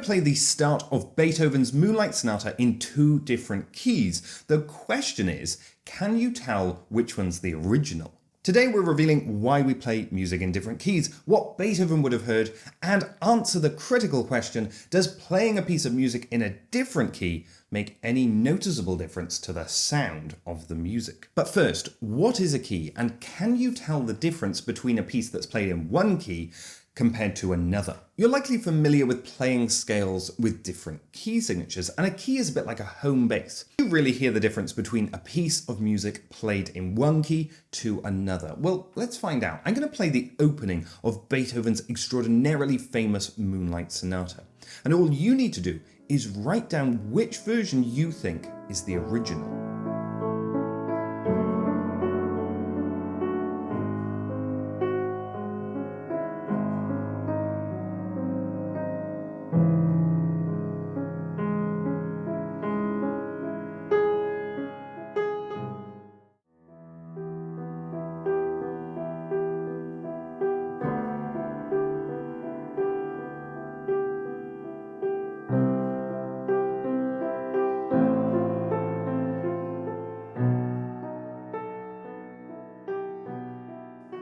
to play the start of Beethoven's Moonlight Sonata in 2 different keys. The question is, can you tell which one's the original? Today we're revealing why we play music in different keys, what Beethoven would have heard, and answer the critical question, does playing a piece of music in a different key make any noticeable difference to the sound of the music? But first, what is a key, and can you tell the difference between a piece that's played in one key compared to another? You're likely familiar with playing scales with different key signatures, and a key is a bit like a home base. You really hear the difference between a piece of music played in one key to another. Well, let's find out. I'm going to play the opening of Beethoven's extraordinarily famous Moonlight Sonata, and all you need to do is write down which version you think is the original.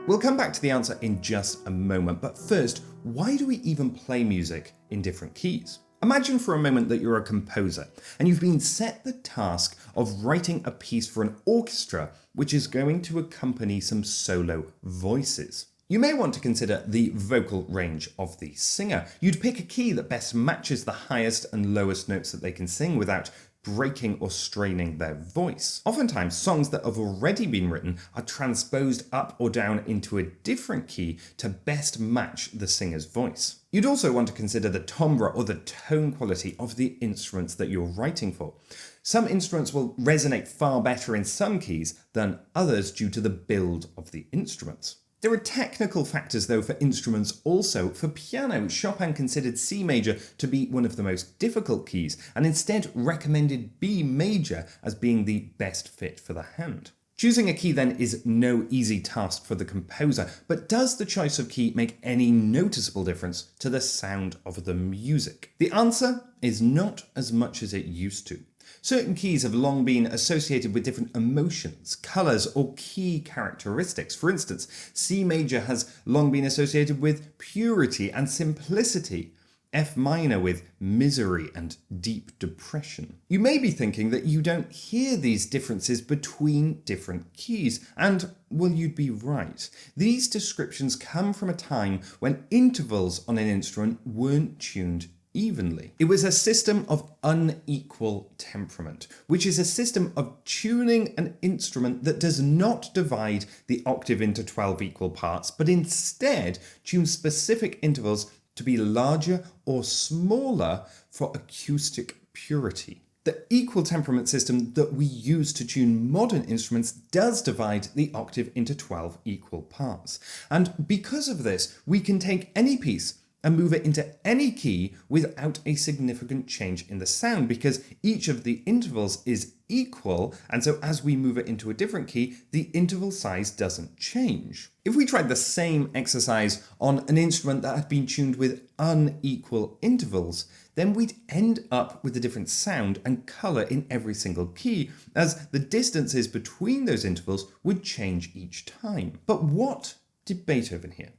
We'll come back to the answer in just a moment, but first, why do we even play music in different keys? Imagine for a moment that you're a composer and you've been set the task of writing a piece for an orchestra which is going to accompany some solo voices. You may want to consider the vocal range of the singer. You'd pick a key that best matches the highest and lowest notes that they can sing without breaking or straining their voice. Oftentimes, songs that have already been written are transposed up or down into a different key to best match the singer's voice. You'd also want to consider the timbre or the tone quality of the instruments that you're writing for. Some instruments will resonate far better in some keys than others due to the build of the instruments. There are technical factors though for instruments also. For piano, Chopin considered C major to be one of the most difficult keys and instead recommended B major as being the best fit for the hand. Choosing a key then is no easy task for the composer, but does the choice of key make any noticeable difference to the sound of the music? The answer is not as much as it used to. Certain keys have long been associated with different emotions, colours, or key characteristics. For instance, C major has long been associated with purity and simplicity, F minor with misery and deep depression. You may be thinking that you don't hear these differences between different keys, and well, you'd be right. These descriptions come from a time when intervals on an instrument weren't tuned evenly. It was a system of unequal temperament, which is a system of tuning an instrument that does not divide the octave into 12 equal parts, but instead tunes specific intervals to be larger or smaller for acoustic purity. The equal temperament system that we use to tune modern instruments does divide the octave into 12 equal parts. And because of this, we can take any piece and move it into any key without a significant change in the sound, because each of the intervals is equal, and so as we move it into a different key, the interval size doesn't change. If we tried the same exercise on an instrument that had been tuned with unequal intervals, then we'd end up with a different sound and colour in every single key, as the distances between those intervals would change each time. But what did Beethoven hear?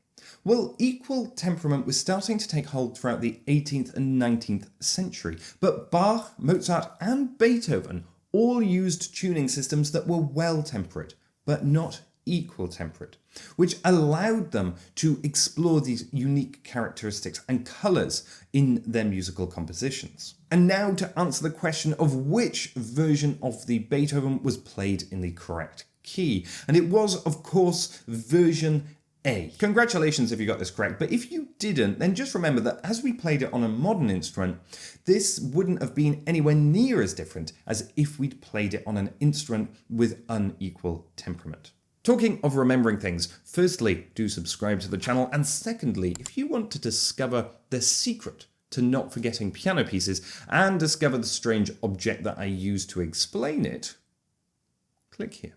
Well, equal temperament was starting to take hold throughout the 18th and 19th century, but Bach, Mozart and Beethoven all used tuning systems that were well temperate, but not equal temperate, which allowed them to explore these unique characteristics and colours in their musical compositions. And now to answer the question of which version of the Beethoven was played in the correct key. And it was, of course, version A. Congratulations if you got this correct, but if you didn't, then just remember that as we played it on a modern instrument, this wouldn't have been anywhere near as different as if we'd played it on an instrument with unequal temperament. Talking of remembering things, firstly, do subscribe to the channel, and secondly, if you want to discover the secret to not forgetting piano pieces and discover the strange object that I use to explain it, click here.